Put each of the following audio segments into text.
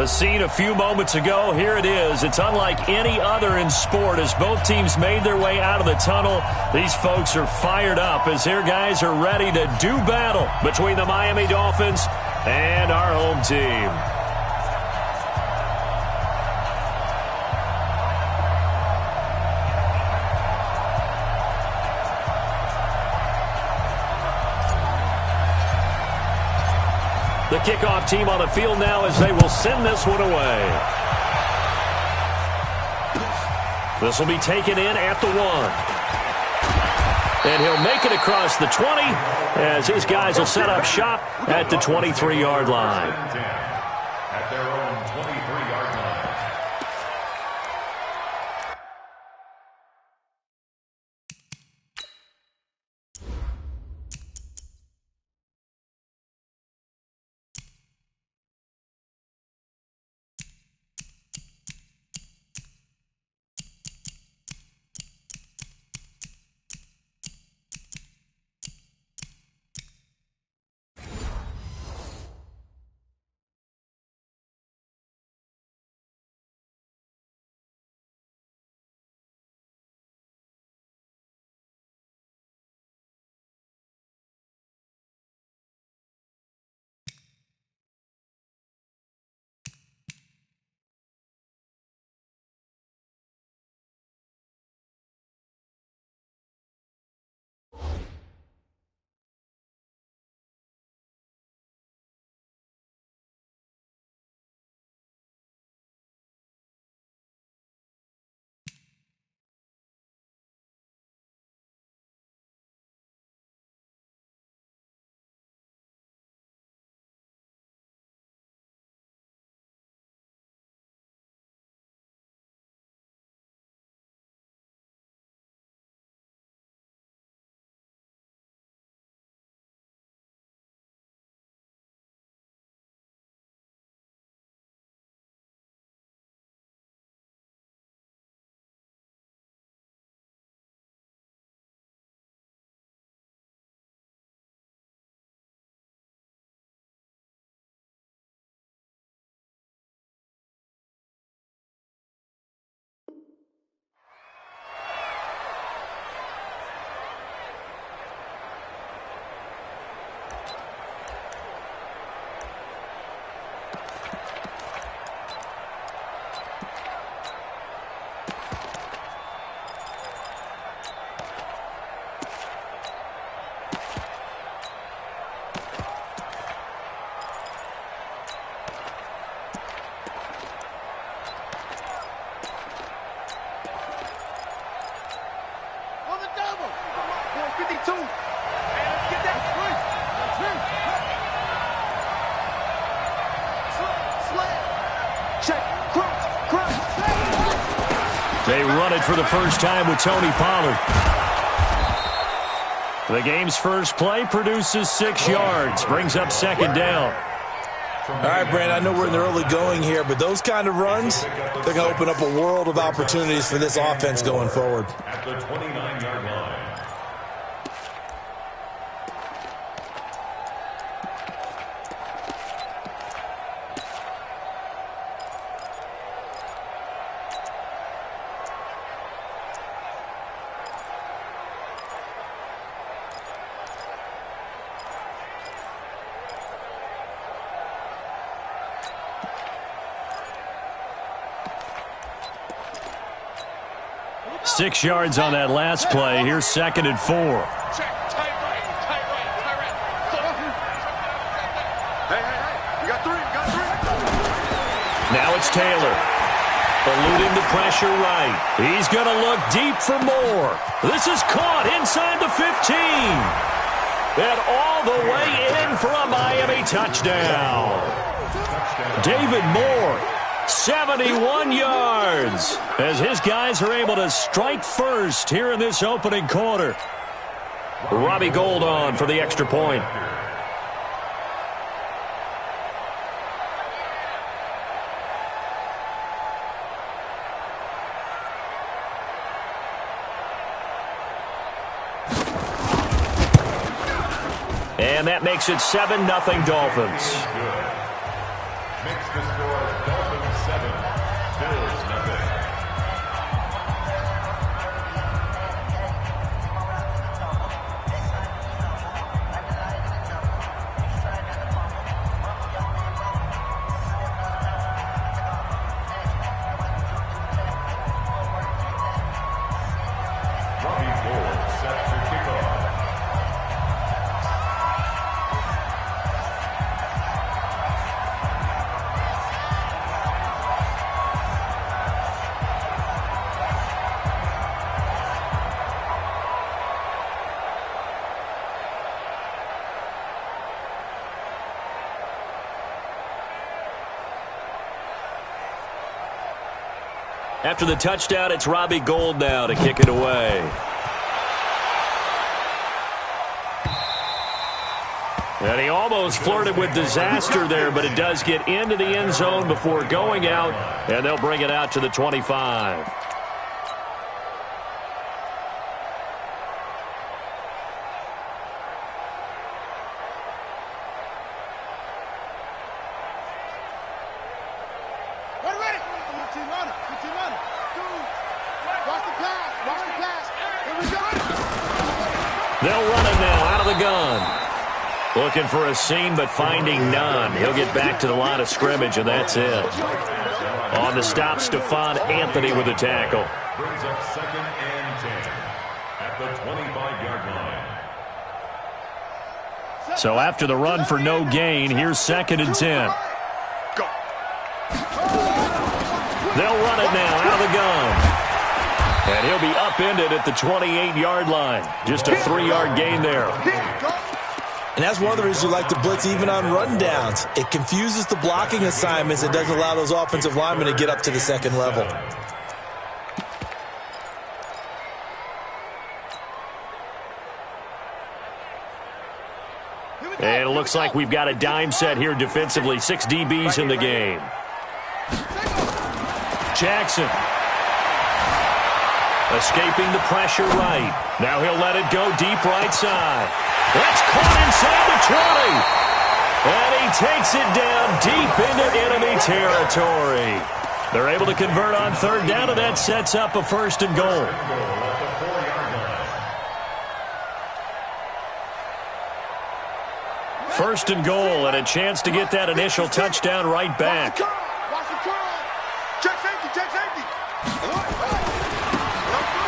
The scene a few moments ago, here it is. It's unlike any other in sport as both teams made their way out of the tunnel. These folks are fired up as their guys are ready to do battle between the Miami Dolphins and our home team. The kickoff team on the field now as they will send this one away. This will be taken in at the 1. And he'll make it across the 20 as his guys will set up shop at the 23-yard line. At their own 23-yard line. They run it for the first time with Tony Pollard. The game's first play produces 6 yards, brings up second down. All right, Brandon, I know we're in the early going here, but those kind of runs, they're going to open up a world of opportunities for this offense going forward. At the 29-yard line. Six yards on that last play. Here's second and 4. Check, tight right. Hey, you got three. Now it's Taylor. Eluding the pressure right. He's going to look deep for more. This is caught inside the 15. And all the way in for a Miami touchdown. David Moore, 71 yards, as his guys are able to strike first here in this opening quarter. Robbie Gould on for the extra point. And that makes it 7-0 Dolphins. Makes the score Dolphins 7. Bills nothing. After the touchdown, it's Robbie Gould now to kick it away. And he almost flirted with disaster there, but it does get into the end zone before going out, and they'll bring it out to the 25. They'll run it now out of the gun. Looking for a seam, but finding none. He'll get back to the line of scrimmage, and that's it. On the stop, Stephon Anthony with the tackle. Brings up 2nd and 10 at the 25-yard line. So after the run for no gain, here's 2nd and 10. They'll run it now out of the gun. And he'll be upended at the 28-yard line. Just a 3-yard gain there. And that's one of the reasons you like to blitz even on rundowns. It confuses the blocking assignments. It doesn't allow those offensive linemen to get up to the second level. And it looks like we've got a dime set here defensively. 6 DBs in the game. Jackson. Escaping the pressure right. Now he'll let it go deep right side. That's caught inside the 20. And he takes it down deep into enemy territory. They're able to convert on 3rd down, and that sets up a 1st and goal. First and goal, and a chance to get that initial touchdown right back.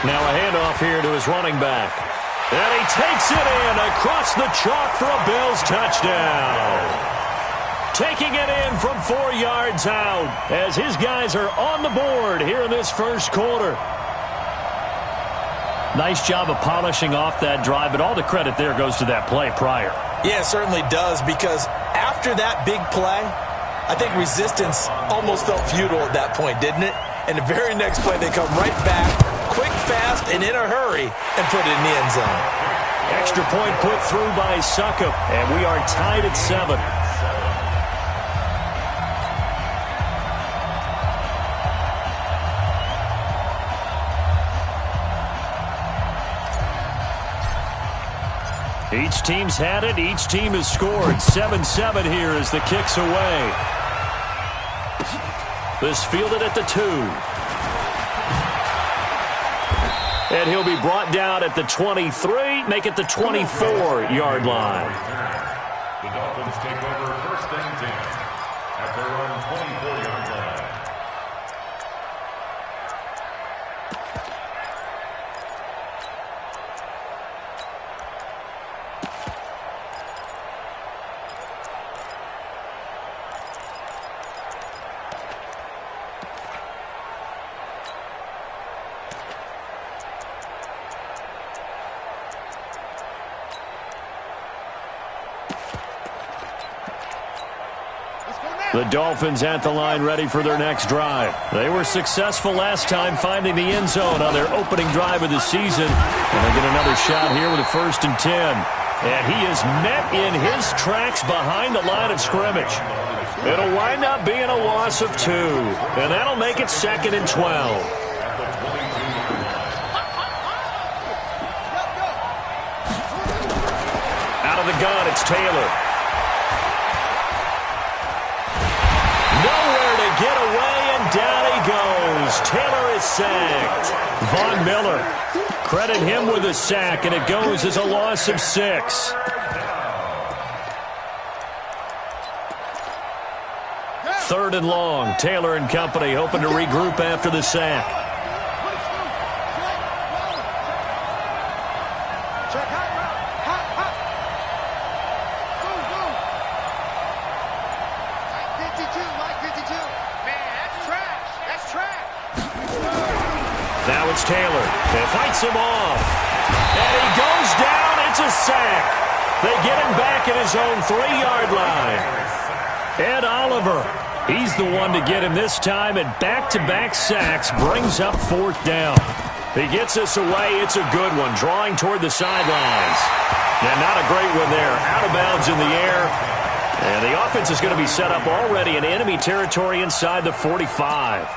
Now a handoff here to his running back. And he takes it in across the chalk for a Bills touchdown. Taking it in from 4 yards out as his guys are on the board here in this first quarter. Nice job of polishing off that drive, but all the credit there goes to that play prior. Yeah, it certainly does, because after that big play, I think resistance almost felt futile at that point, didn't it? And the very next play, they come right back, quick, fast, and in a hurry, and put it in the end zone. Extra point put through by Succop, and we are tied at 7. Each team's had it. Each team has scored. 7-7 here as the kick's away. This fielded at the 2. And he'll be brought down at the 23, make it the 24-yard line. The Dolphins take over 1st and 10 at their own 24-yard line. The Dolphins at the line ready for their next drive. They were successful last time finding the end zone on their opening drive of the season. And they get another shot here with a 1st and 10. And he is met in his tracks behind the line of scrimmage. It'll wind up being a loss of 2. And that'll make it 2nd and 12. Out of the gun, it's Taylor. Nowhere to get away, and sacked. Von Miller, credit him with a sack, and it goes as a loss of 6. Third and long. Taylor and company hoping to regroup after the sack. Now it's Taylor. He fights him off. And he goes down. It's a sack. They get him back at his own 3-yard line. Ed Oliver, he's the one to get him this time, and back-to-back sacks brings up 4th down. He gets us away. It's a good one, drawing toward the sidelines. Yeah, not a great one there. Out of bounds in the air. And the offense is going to be set up already in enemy territory inside the 45.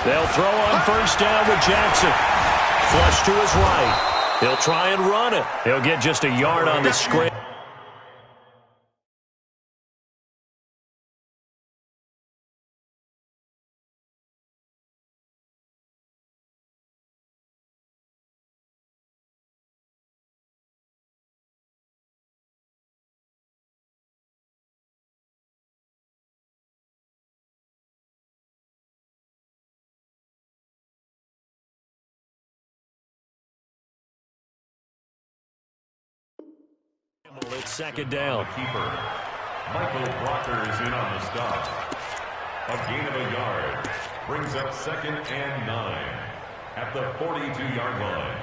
They'll throw on 1st down with Jackson. Flush to his right. He'll try and run it. He'll get just a yard on the screen. It's 2nd down. Keeper Michael Blocker is in on the stop. A gain of a yard brings up 2nd and 9 at the 42-yard line.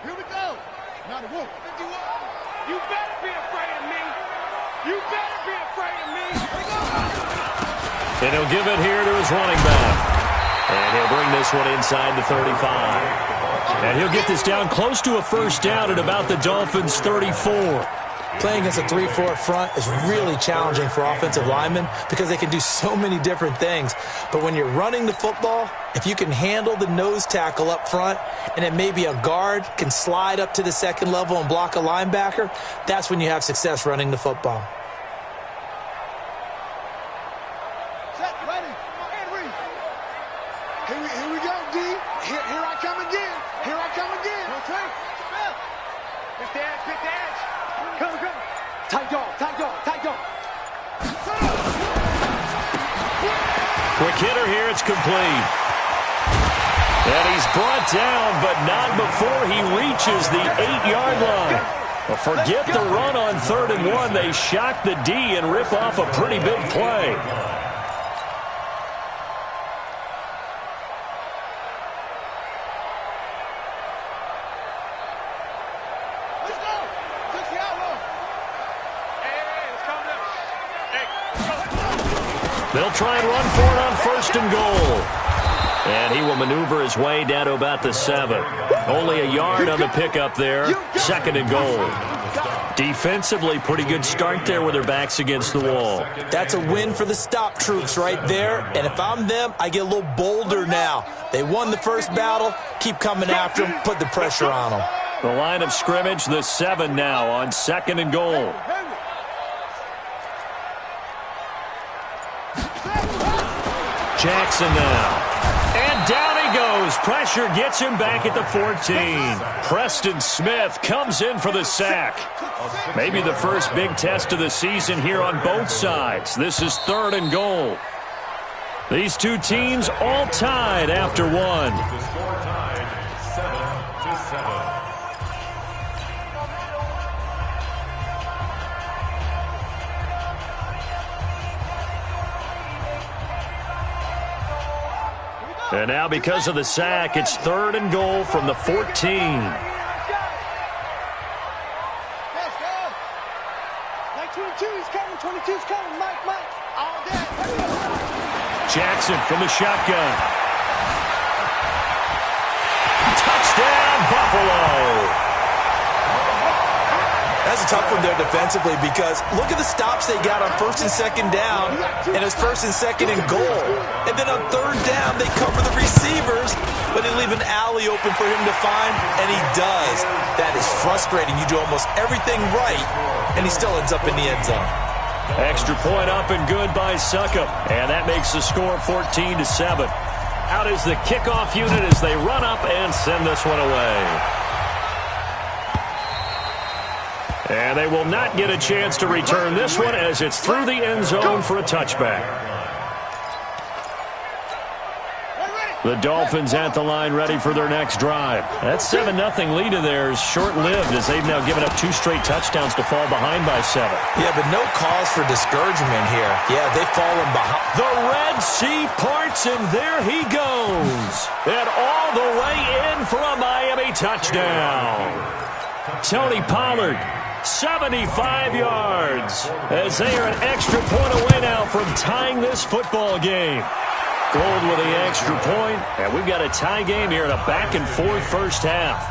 Here we go. Now the wolf. You better be afraid of me. You better be afraid of me. And he'll give it here to his running back. And he'll bring this one inside the 35. And he'll get this down close to a 1st down at about the Dolphins' 34. Playing against a 3-4 front is really challenging for offensive linemen because they can do so many different things. But when you're running the football, if you can handle the nose tackle up front and then maybe a guard can slide up to the 2nd level and block a linebacker, that's when you have success running the football. Set, ready, and ready. Here we go, D. Here I come again. Here I come again. Okay. Get the edge, get the edge. Come. Tight dog. Quick hitter here, it's complete. And he's brought down, but not before he reaches the 8-yard line. Well, forget the run on 3rd and 1. They shock the D and rip off a pretty big play. They'll try and run for it on 1st and goal. And he will maneuver his way down to about the 7. Only a yard on the pickup there. 2nd and goal. Defensively, pretty good start there with their backs against the wall. That's a win for the stop troops right there. And if I'm them, I get a little bolder now. They won the first battle. Keep coming after them. Put the pressure on them. The line of scrimmage, the 7 now on 2nd and goal. Jackson now. And down he goes. Pressure gets him back at the 14. Preston Smith comes in for the sack. Maybe the first big test of the season here on both sides. This is 3rd and goal. These two teams all tied after 1. The score tied 7-7. And now because of the sack, it's 3rd and goal from the 14. Let's go. Like 22's coming, 22's coming. Mike, all day. Jackson from the shotgun. Touchdown, Buffalo. That's a tough one there defensively because look at the stops they got on first and second down, and it's first and second and goal. And then on third down, they cover the receivers, but they leave an alley open for him to find, and he does. That is frustrating. You do almost everything right, and he still ends up in the end zone. Extra point up and good by Succop, and that makes the score 14-7. Out is the kickoff unit as they run up and send this one away. And they will not get a chance to return this one as it's through the end zone for a touchback. The Dolphins at the line ready for their next drive. That 7-0 lead of theirs short-lived as they've now given up 2 straight touchdowns to fall behind by 7. Yeah, but no cause for discouragement here. Yeah, they've fallen behind. The Red Sea parts, and there he goes. And all the way in for a Miami touchdown. Tony Pollard, 75 yards, as they are an extra point away now from tying this football game. Gold with the extra point, and we've got a tie game here in a back-and-forth first half.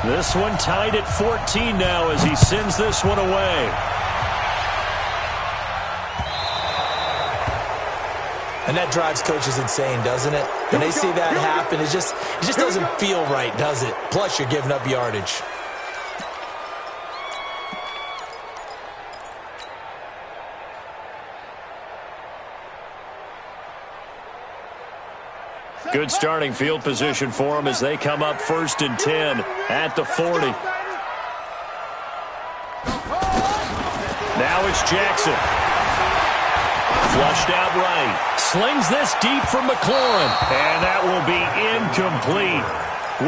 This one tied at 14 now as he sends this one away. And that drives coaches insane, doesn't it? When they see that happen, it just doesn't feel right, does it? Plus, you're giving up yardage. Good starting field position for them as they come up 1st and 10 at the 40. Now it's Jackson. Flushed out right. Slings this deep from McLaurin. And that will be incomplete.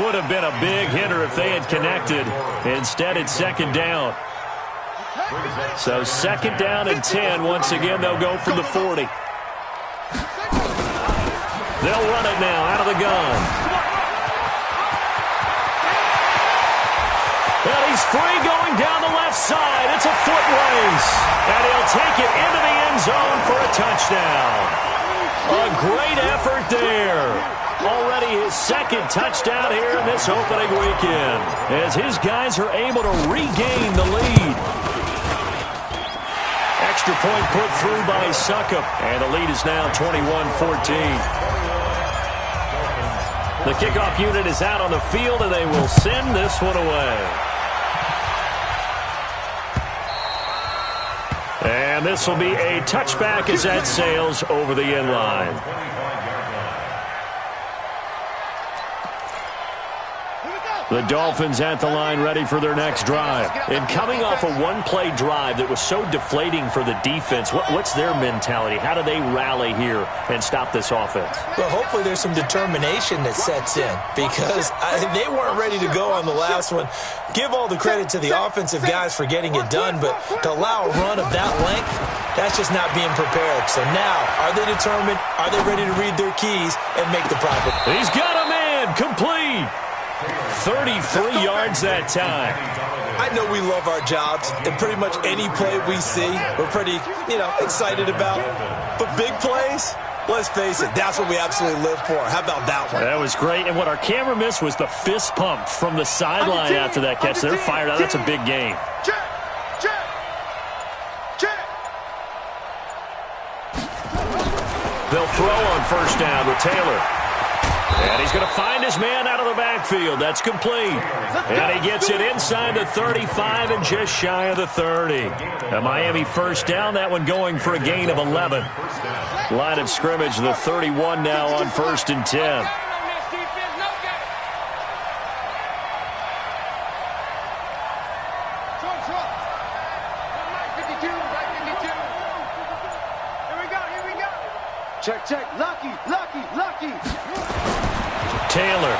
Would have been a big hitter if they had connected. Instead, it's 2nd down. So 2nd down and 10. Once again, they'll go from the 40. They'll run it now out of the gun. And he's free going down the left side. It's a foot race. And he'll take it into the end zone for a touchdown. A great effort there. Already his 2nd touchdown here in this opening weekend, as his guys are able to regain the lead. Extra point put through by Succop, and the lead is now 21-14. The kickoff unit is out on the field, and they will send this one away. And this will be a touchback as that sails over the end line. The Dolphins at the line ready for their next drive. And coming off a one-play drive that was so deflating for the defense, what's their mentality? How do they rally here and stop this offense? Well, hopefully there's some determination that sets in because they weren't ready to go on the last one. Give all the credit to the offensive guys for getting it done, but to allow a run of that length, that's just not being prepared. So now, are they determined? Are they ready to read their keys and make the proper? He's got a man complete. 33 yards that time. I know we love our jobs, and pretty much any play we see, we're pretty, excited about. But big plays, let's face it, that's what we absolutely live for. How about that one? That was great, and what our camera missed was the fist pump from the sideline after that catch. They're fired out. That's a big game. Check. They'll throw on first down with Taylor. And he's going to find his man out of the backfield. That's complete. And he gets it inside the 35 and just shy of the 30. A Miami first down, that one going for a gain of 11. Line of scrimmage, the 31 now on 1st and 10. Check. Lucky. Taylor.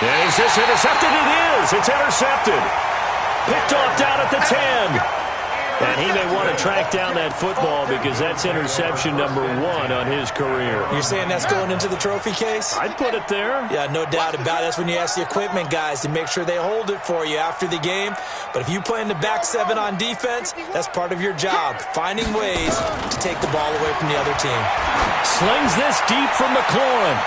And is this intercepted? It is. It's intercepted. Picked off down at the 10. And he may want to track down that football because that's interception number 1 on his career. You're saying that's going into the trophy case? I'd put it there. Yeah, no doubt about it. That's when you ask the equipment guys to make sure they hold it for you after the game. But if you play in the back 7 on defense, that's part of your job, finding ways to take the ball away from the other team. Slings this deep from McLaurin.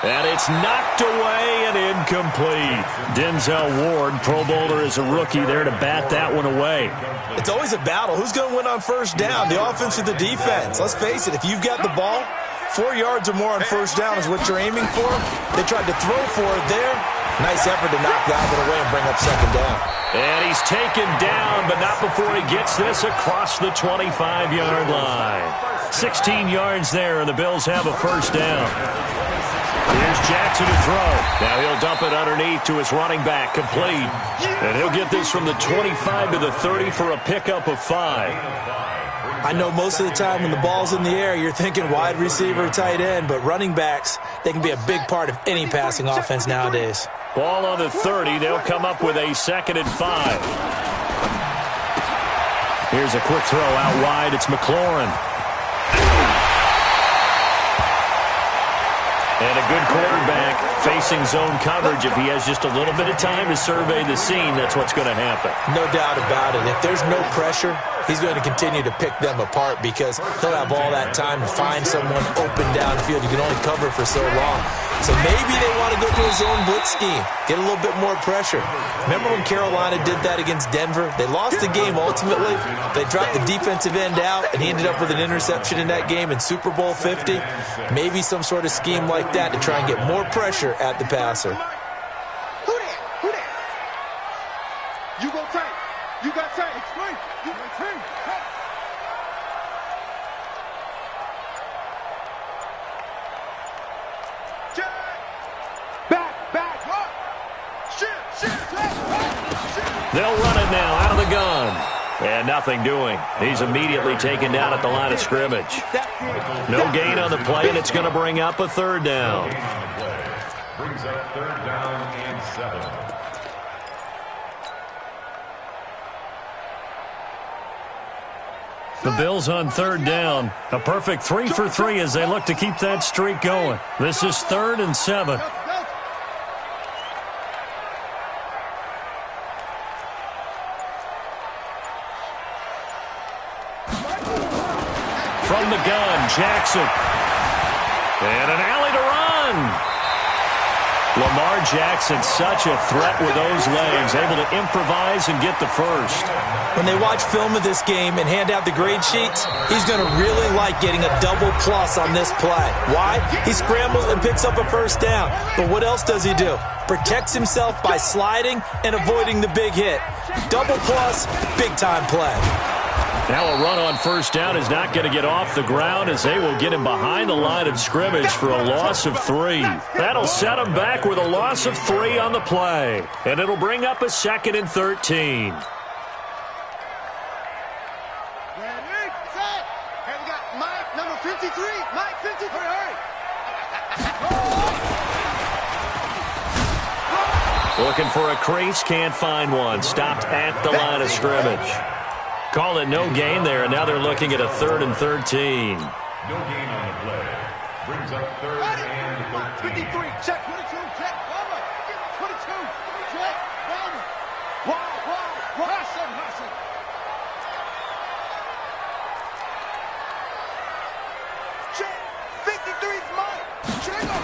And it's knocked away and incomplete. Denzel Ward, Pro Bowler as a rookie, there to bat that one away. It's always a battle. Who's going to win on first down, the offense or the defense? Let's face it, if you've got the ball, 4 yards or more on first down is what you're aiming for. They tried to throw for it there. Nice effort to knock that one away and bring up second down. And he's taken down, but not before he gets this across the 25-yard line. 16 yards there, and the Bills have a first down. Here's Jackson to throw. Now he'll dump it underneath to his running back, complete. And he'll get this from the 25 to the 30 for a pickup of 5. I know most of the time when the ball's in the air, you're thinking wide receiver, tight end, but running backs, they can be a big part of any passing offense nowadays. Ball on the 30. They'll come up with a 2nd and 5. Here's a quick throw out wide. It's McLaurin. And a good quarterback facing zone coverage. If he has just a little bit of time to survey the scene, that's what's going to happen. No doubt about it. If there's no pressure, he's going to continue to pick them apart because he'll have all that time to find someone open downfield. You can only cover for so long. So maybe they want to go to a zone blitz scheme, get a little bit more pressure. Remember when Carolina did that against Denver? They lost the game ultimately. They dropped the defensive end out, and he ended up with an interception in that game in Super Bowl 50. Maybe some sort of scheme like that to try and get more pressure at the passer. Who that? Who that? You go tight. You got tight. Explain. You got tight. They'll run it now out of the gun. And nothing doing. He's immediately taken down at the line of scrimmage. No gain on the play, and it's going to bring up a 3rd down. Brings up 3rd down and 7. The Bills on 3rd down. A perfect 3 for 3 as they look to keep that streak going. This is 3rd and 7. From the gun, Jackson. And an alley to run. Lamar Jackson, such a threat with those legs, able to improvise and get the first. When they watch film of this game and hand out the grade sheets, he's going to really like getting a double plus on this play. Why? He scrambles and picks up a first down. But what else does he do? Protects himself by sliding and avoiding the big hit. Double plus, big-time play. Now a run on first down is not going to get off the ground as they will get him behind the line of scrimmage for a loss of 3. That'll set him back with a loss of 3 on the play. And it'll bring up a 2nd and 13. Ready, set. And we got Mike, number 53. Mike, 53, hurry. Looking for a crease, can't find one. Stopped at the line of scrimmage. Call it no gain there, and now they're looking at a 3rd and 13. No gain on the play. Brings up 3rd and 13. 53, check, 22, check, cover. 22, check, cover. Wow, Russell. Check, 53's Mike. Check up.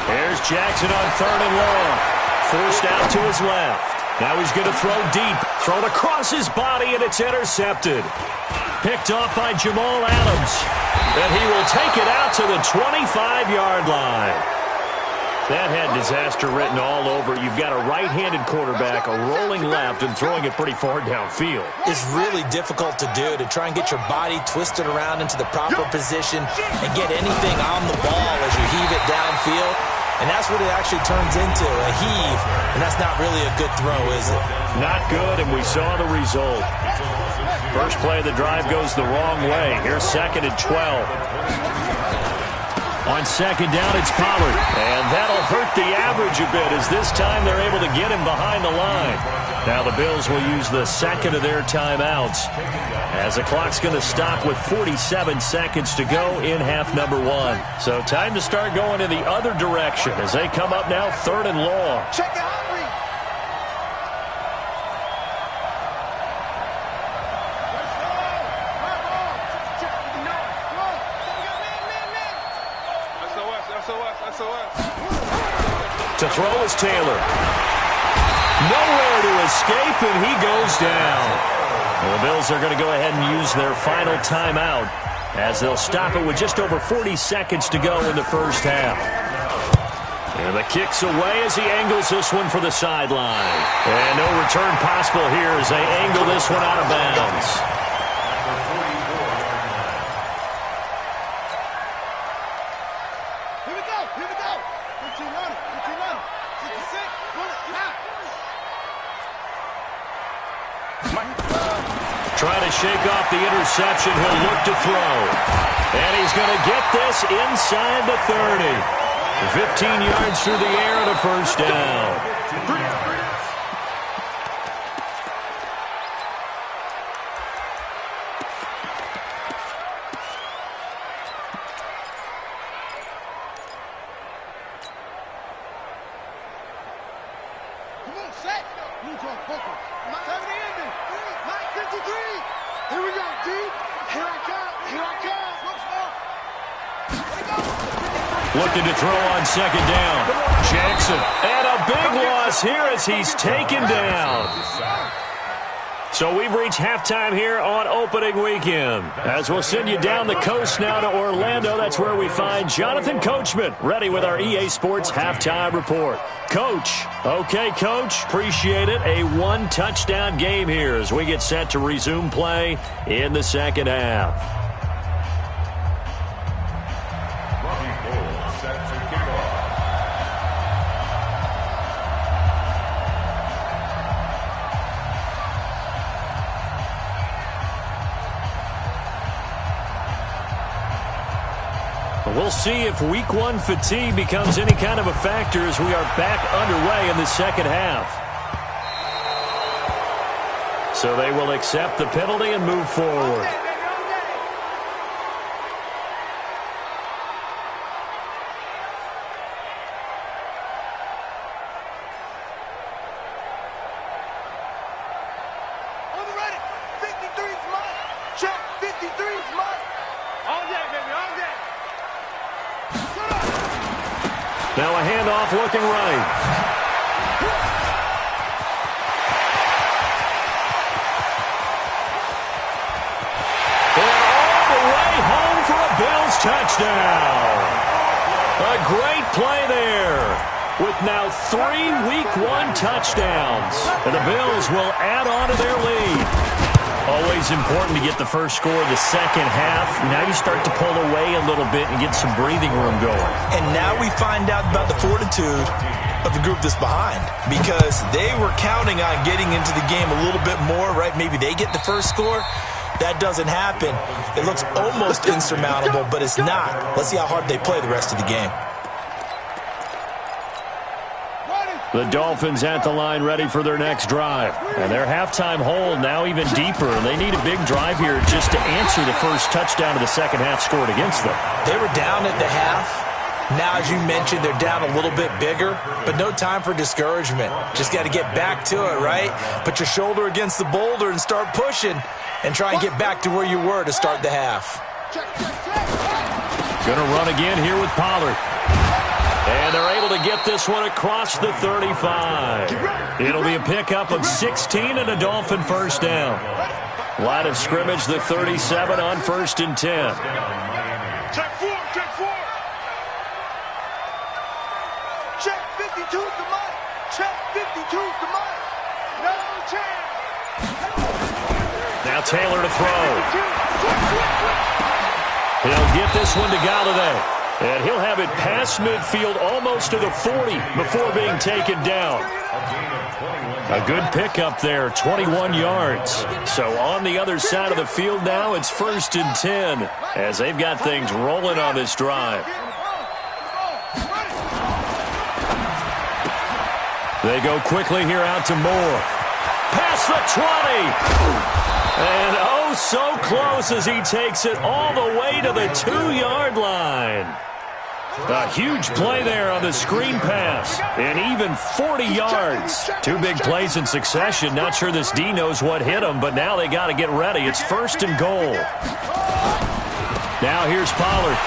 Here's Jackson on 3rd and long. Forced out to his left. Now he's going to throw deep. Thrown across his body, and it's intercepted. Picked off by Jamal Adams. And he will take it out to the 25-yard line. That had disaster written all over. You've got a right-handed quarterback, a rolling left, and throwing it pretty far downfield. It's really difficult to do, to try and get your body twisted around into the proper position and get anything on the ball as you heave it downfield. And that's what it actually turns into, a heave. And that's not really a good throw, is it? Not good, and we saw the result. First play of the drive goes the wrong way. Here's 2nd and 12. On second down, it's Pollard. And that'll hurt the average a bit as this time they're able to get him behind the line. Now the Bills will use the second of their timeouts as the clock's going to stop with 47 seconds to go in half number one. So time to start going in the other direction as they come up now 3rd and long. Check it out. To throw is Taylor. Nowhere to escape, and he goes down. Well, the Bills are going to go ahead and use their final timeout as they'll stop it with just over 40 seconds to go in the first half. And the kick's away as he angles this one for the sideline. And no return possible here as they angle this one out of bounds. Trying to shake off the interception. He'll look to throw. And he's going to get this inside the 30. 15 yards through the air and a first down. Looking to throw on second down. Jackson. And a big loss here as he's taken down. So we've reached halftime here on opening weekend. As we'll send you down the coast now to Orlando. That's where we find Jonathan Coachman ready with our EA Sports halftime report. Coach. Okay, Coach. Appreciate it. A one-touchdown game here as we get set to resume play in the second half. We'll see if week one fatigue becomes any kind of a factor as we are back underway in the second half. So they will accept the penalty and move forward. Now a handoff looking right. And all the way home for a Bills touchdown. A great play there with now 3 week one touchdowns. And the Bills will add on to their lead. Always important to get the first score of the second half. Now you start to pull away a little bit and get some breathing room going. And now we find out about the fortitude of the group that's behind, because they were counting on getting into the game a little bit more, right? Maybe they get the first score. That doesn't happen. It looks almost insurmountable, but it's not. Let's see how hard they play the rest of the game. The Dolphins at the line ready for their next drive. And their halftime hold now even deeper. They need a big drive here just to answer the first touchdown of the second half scored against them. They were down at the half. Now, as you mentioned, they're down a little bit bigger, but no time for discouragement. Just got to get back to it, right? Put your shoulder against the boulder and start pushing and try and get back to where you were to start the half. Going to run again here with Pollard. And they're able to get this one across the 35. It'll be a pickup of 16 and a Dolphin first down. Line of scrimmage, the 37 on 1st and 10. Check 4, check 4. Check 52's the money. Check 52's the money. No chance. Now Taylor to throw. He'll get this one to Galladay. And he'll have it past midfield almost to the 40 before being taken down. A good pickup there, 21 yards. So on the other side of the field now, it's 1st and 10 as they've got things rolling on this drive. They go quickly here out to Moore. Past the 20. And oh, so close as he takes it all the way to the 2-yard line. A huge play there on the screen pass. And even 40 yards. 2 big plays in succession. Not sure this D knows what hit him, but now they got to get ready. It's 1st and goal. Now here's Pollard.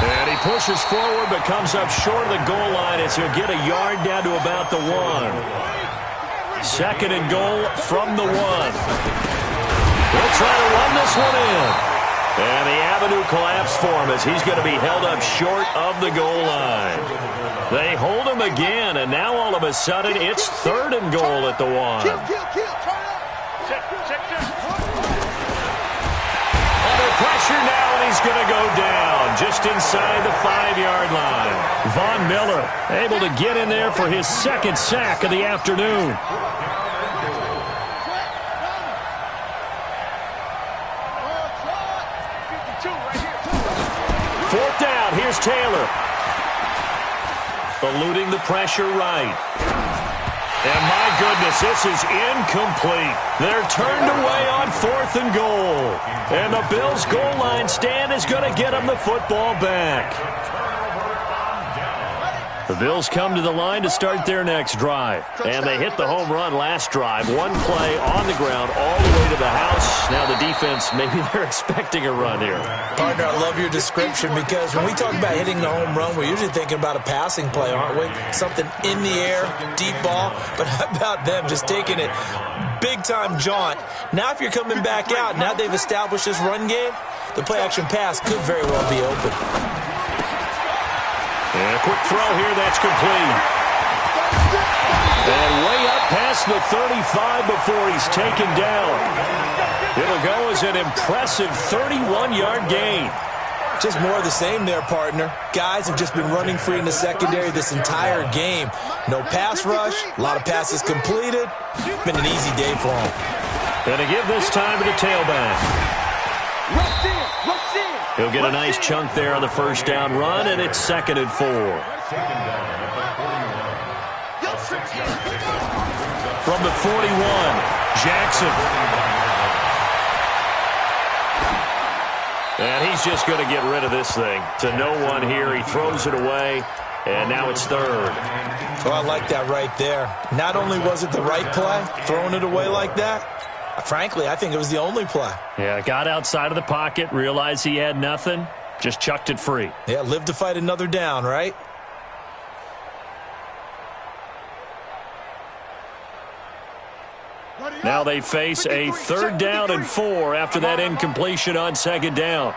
And he pushes forward but comes up short of the goal line as he'll get a yard down to about the 1. 2nd and goal from the 1. He'll try to run this one in. And the avenue collapsed for him as he's going to be held up short of the goal line. They hold him again, and now all of a sudden it's 3rd and goal at the 1. Under pressure now, and he's going to go down just inside the 5-yard line. Von Miller able to get in there for his 2nd sack of the afternoon. Fourth down, here's Taylor. Eluding the pressure right. And my goodness, this is incomplete. They're turned away on 4th and goal. And the Bills' goal line stand is going to get them the football back. The Bills come to the line to start their next drive. And they hit the home run last drive. 1 play on the ground all the way to the house. Now the defense, maybe they're expecting a run here. Partner, I love your description because when we talk about hitting the home run, we're usually thinking about a passing play, aren't we? Something in the air, deep ball. But how about them just taking it big-time jaunt? Now if you're coming back out, now they've established this run game, the play-action pass could very well be open. And a quick throw here, that's complete. And way up past the 35 before he's taken down. It'll go as an impressive 31-yard gain. Just more of the same there, partner. Guys have just been running free in the secondary this entire game. No pass rush, a lot of passes completed. It's been an easy day for them. And to give this time to the tailback. He'll get a nice chunk there on the 1st down run, and it's 2nd and 4. From the 41, Jackson. And he's just going to get rid of this thing. To no one here, he throws it away, and now it's 3rd. Oh, I like that right there. Not only was it the right play, throwing it away like that, frankly, I think it was the only play. Yeah, got outside of the pocket, realized he had nothing, just chucked it free. Yeah, live to fight another down, right? Now they face a 3rd down and 4 after that incompletion on 2nd down.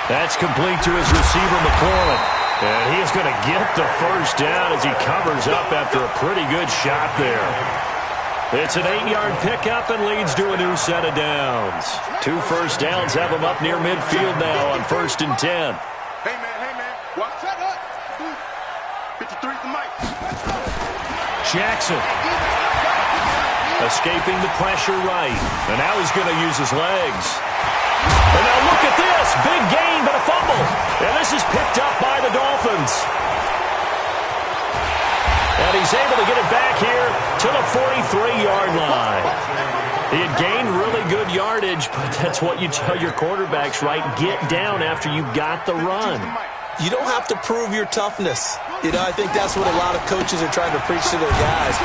That's complete to his receiver, McLaurin. And he is going to get the 1st down as he covers up after a pretty good shot there. It's an 8-yard pickup and leads to a new set of downs. 2 first downs have him up near midfield now on 1st and 10. Hey, man. Watch that up. 53 to Mike. Jackson. Escaping the pressure right. And now he's going to use his legs. And now look at this. Big gain, but a fumble. And this is picked up by the Dolphins. And he's able to get it back here to the 43-yard line. He had gained really good yardage, but that's what you tell your quarterbacks, right? Get down after you got the run. You don't have to prove your toughness. You know, I think that's what a lot of coaches are trying to preach to their guys.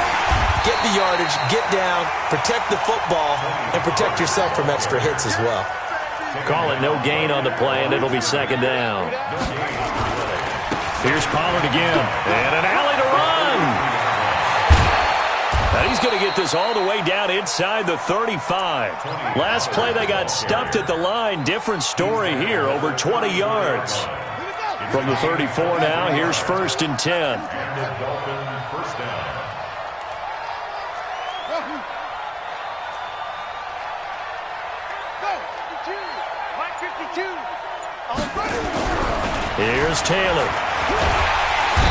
Get the yardage, get down, protect the football, and protect yourself from extra hits as well. Call it no gain on the play, and it'll be 2nd down. Here's Pollard again, and an alley to run. And he's going to get this all the way down inside the 35. Last play, they got stuffed at the line. Different story here, over 20 yards. From the 34 now, here's 1st and 10. Here's Taylor.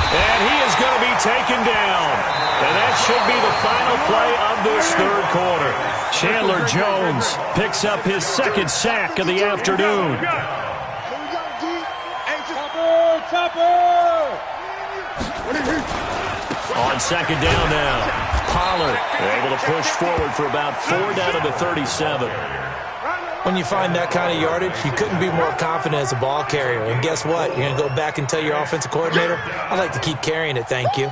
And he is going to be taken down. And that should be the final play of this 3rd quarter. Chandler Jones picks up his 2nd sack of the afternoon. On second down now, Pollard able to push forward for about 4 down to the 37. When you find that kind of yardage, you couldn't be more confident as a ball carrier. And guess what? You're going to go back and tell your offensive coordinator, I'd like to keep carrying it, thank you.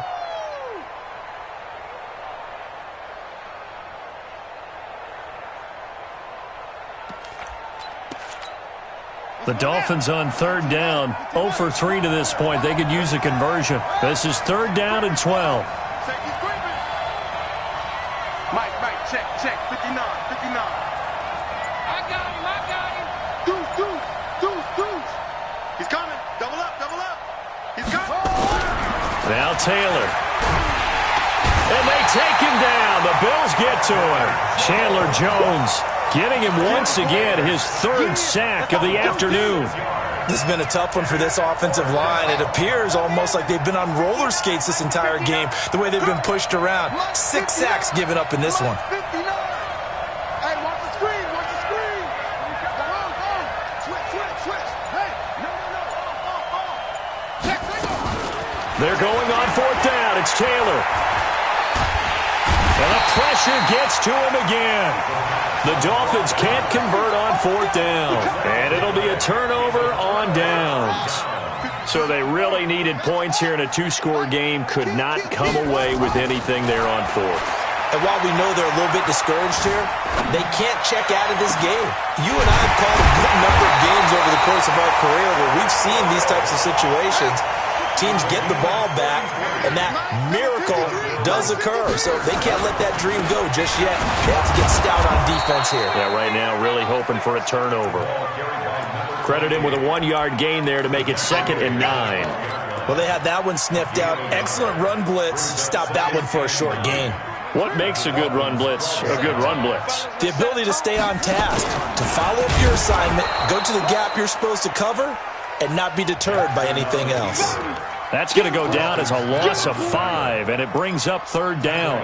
The Dolphins on third down, 0 for 3 to this point. They could use a conversion. This is 3rd down and 12. Mike, check, 59. I got him. Deuce. He's coming. Double up. He's coming. Now Taylor. And they take him down. The Bills get to him. Chandler Jones getting him once again, his 3rd sack of the afternoon. This has been a tough one for this offensive line. It appears almost like they've been on roller skates this entire game, the way they've been pushed around. 6 sacks given up in this one. Hey, watch the screen. Switch. Hey, no. Check. They're going on 4th down. It's Taylor. And the pressure gets to him again. The Dolphins can't convert on 4th down. And it'll be a turnover on downs. So they really needed points here in a 2-score game. Could not come away with anything there on 4th. And while we know they're a little bit discouraged here, they can't check out of this game. You and I have called a good number of games over the course of our career where we've seen these types of situations. Teams get the ball back, and that miracle does occur. So they can't let that dream go just yet. They have to get stout on defense here. Yeah, right now really hoping for a turnover. Credit him with a 1-yard gain there to make it 2nd and 9. Well, they had that one sniffed out. Excellent run blitz. Stop that one for a short gain. What makes a good run blitz a good run blitz? The ability to stay on task, to follow up your assignment, go to the gap you're supposed to cover, and not be deterred by anything else. That's going to go down as a loss of 5, and it brings up 3rd down.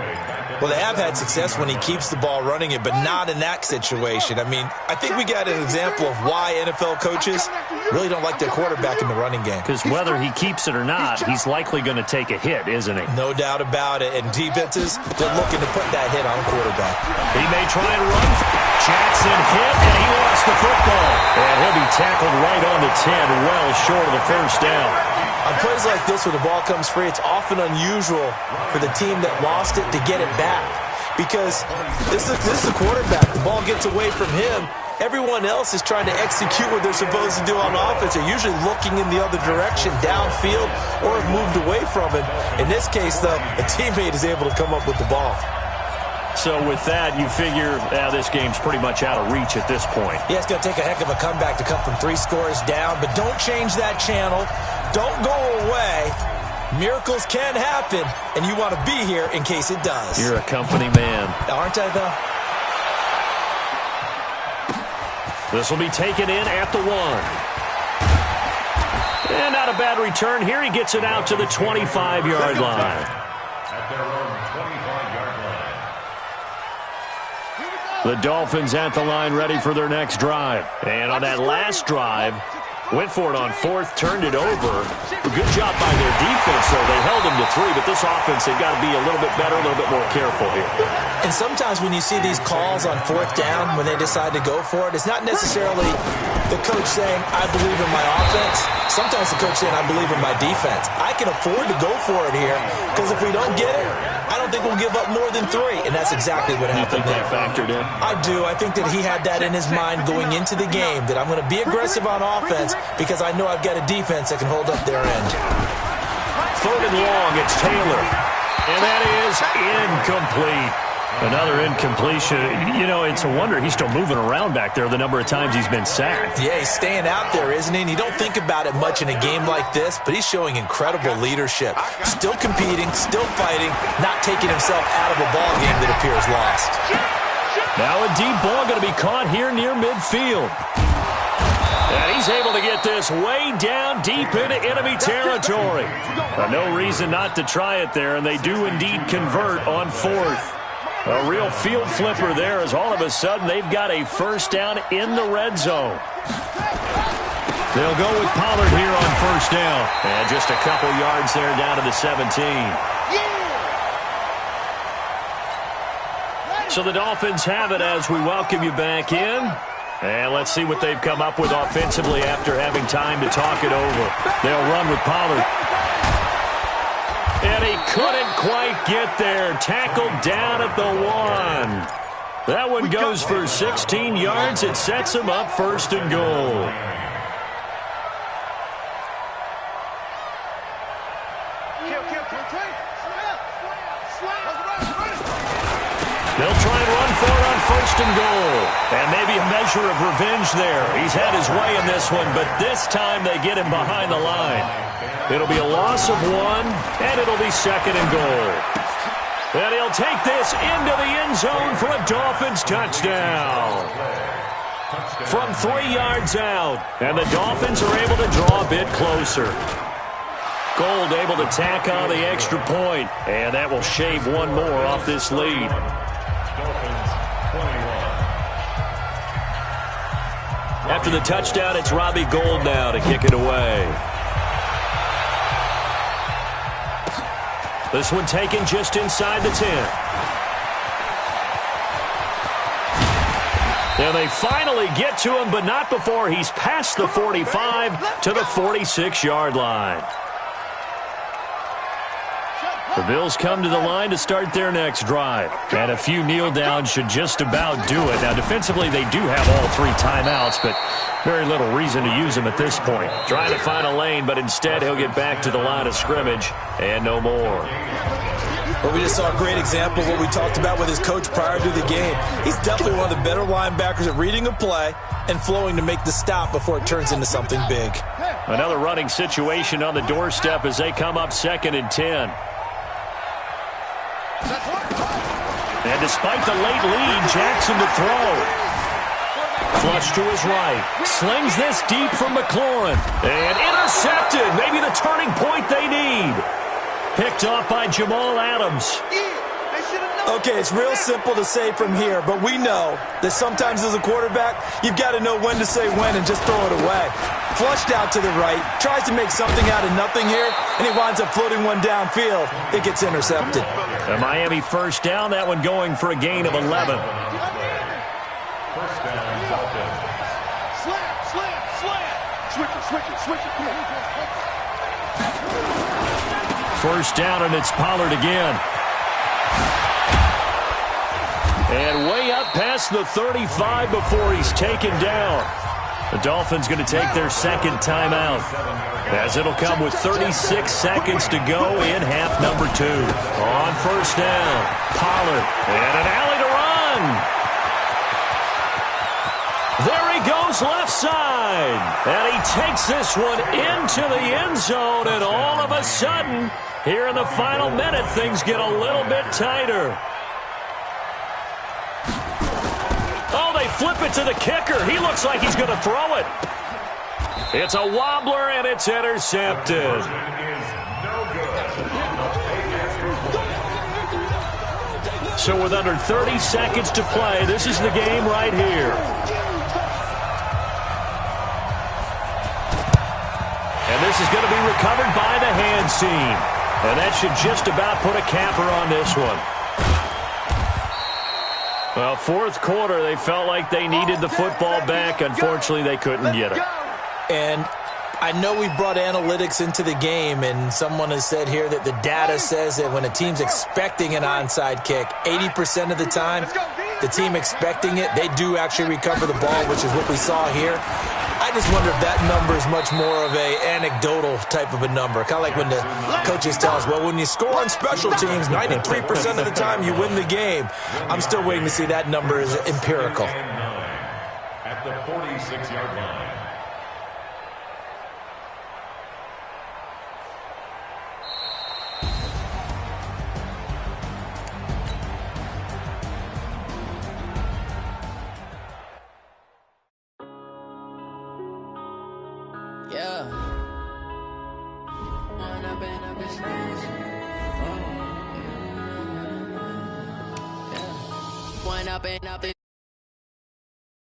Well, they have had success when he keeps the ball running it, but not in that situation. I mean, I think we got an example of why NFL coaches really don't like their quarterback in the running game. Because whether he keeps it or not, he's likely going to take a hit, isn't he? No doubt about it. And defenses, they're looking to put that hit on the quarterback. He may try and run. Jackson hit, and he lost the football. And he'll be tackled right on the 10, well short of the 1st down. On plays like this where the ball comes free, it's often unusual for the team that lost it to get it back. Because this is the quarterback. The ball gets away from him. Everyone else is trying to execute what they're supposed to do on offense. They're usually looking in the other direction, downfield, or have moved away from him. In this case, though, a teammate is able to come up with the ball. So with that, you figure this game's pretty much out of reach at this point. Yeah, it's going to take a heck of a comeback to come from 3 scores down, but don't change that channel. Don't go away. Miracles can happen, and you want to be here in case it does. You're a company man. Aren't I, though? This will be taken in at the 1. And not a bad return here. He gets it out to the 25-yard line. At their own 25-yard line. The Dolphins at the line ready for their next drive. And on that last drive, went for it on 4th, turned it over. Good job by their defense, though. They held them to 3, but this offense, they've got to be a little bit better, a little bit more careful here. And sometimes when you see these calls on 4th down, when they decide to go for it, it's not necessarily the coach saying, I believe in my offense. Sometimes the coach saying, I believe in my defense. I can afford to go for it here, because if we don't get it, I don't think we'll give up more than 3. And that's exactly what happened there. You think that factored in? I do. I think that he had that in his mind going into the game, that I'm going to be aggressive on offense because I know I've got a defense that can hold up their end. 3rd and long, it's Taylor. And that is incomplete. Another incompletion. You know, it's a wonder he's still moving around back there the number of times he's been sacked. Yeah, he's staying out there, isn't he? And you don't think about it much in a game like this, but he's showing incredible leadership. Still competing, still fighting, not taking himself out of a ball game that appears lost. Now a deep ball going to be caught here near midfield. And he's able to get this way down deep into enemy territory. No reason not to try it there, and they do indeed convert on 4th. A real field flipper there as all of a sudden they've got a 1st down in the red zone. They'll go with Pollard here on first down. And just a couple yards there down to the 17. So the Dolphins have it as we welcome you back in. And let's see what they've come up with offensively after having time to talk it over. They'll run with Pollard. And he couldn't quite get there. Tackled down at the 1. That one goes for 16 yards. It sets him up first and goal. They'll try and run for it on first and goal. And maybe a measure of revenge there. He's had his way in this one, but this time they get him behind the line. It'll be a loss of 1, and it'll be second and goal. And he'll take this into the end zone for a Dolphins touchdown. From 3 yards out, and the Dolphins are able to draw a bit closer. Gold able to tack on the extra point, and that will shave one more off this lead. After the touchdown, it's Robbie Gould now to kick it away. This one taken just inside the 10. And they finally get to him, but not before he's past the 45 to the 46-yard line. The Bills come to the line to start their next drive. And a few kneel downs should just about do it. Now, defensively, they do have all 3 timeouts, but very little reason to use them at this point. Trying to find a lane, but instead he'll get back to the line of scrimmage and no more. Well, we just saw a great example of what we talked about with his coach prior to the game. He's definitely one of the better linebackers at reading a play and flowing to make the stop before it turns into something big. Another running situation on the doorstep as they come up second and 10. And despite the late lead, Jackson to throw. Flush to his right. Slings this deep from McLaurin. And intercepted. Maybe the turning point they need. Picked off by Jamal Adams. Okay, it's real simple to say from here, but we know that sometimes as a quarterback, you've got to know when to say when and just throw it away. Flushed out to the right, tries to make something out of nothing here, and he winds up floating one downfield. It gets intercepted. A Miami first down, that one going for a gain of 11. First down, Dolphins. Switch it. First down, and it's Pollard again. And way up past the 35 before he's taken down. The Dolphins going to take their second timeout, as it'll come with 36 seconds to go in half number 2. On first down, Pollard, and an alley to run. There he goes left side, and he takes this one into the end zone, and all of a sudden, here in the final minute, things get a little bit tighter. Oh, they flip it to the kicker. He looks like he's going to throw it. It's a wobbler, and it's intercepted. So with under 30 seconds to play, this is the game right here. And this is going to be recovered by the hands team. And that should just about put a capper on this one. Well, fourth quarter, they felt like they needed the football back. Unfortunately, they couldn't get it. And I know we brought analytics into the game, and someone has said here that the data says that when a team's expecting an onside kick, 80% of the time, the team expecting it, they do actually recover the ball, which is what we saw here. I just wonder if that number is much more of a anecdotal type of a number. Kind of like when the coaches tell us, well, when you score on special teams, 93% of the time you win the game. I'm still waiting to see that number is empirical. At the 46-yard line. Yeah. One up and up.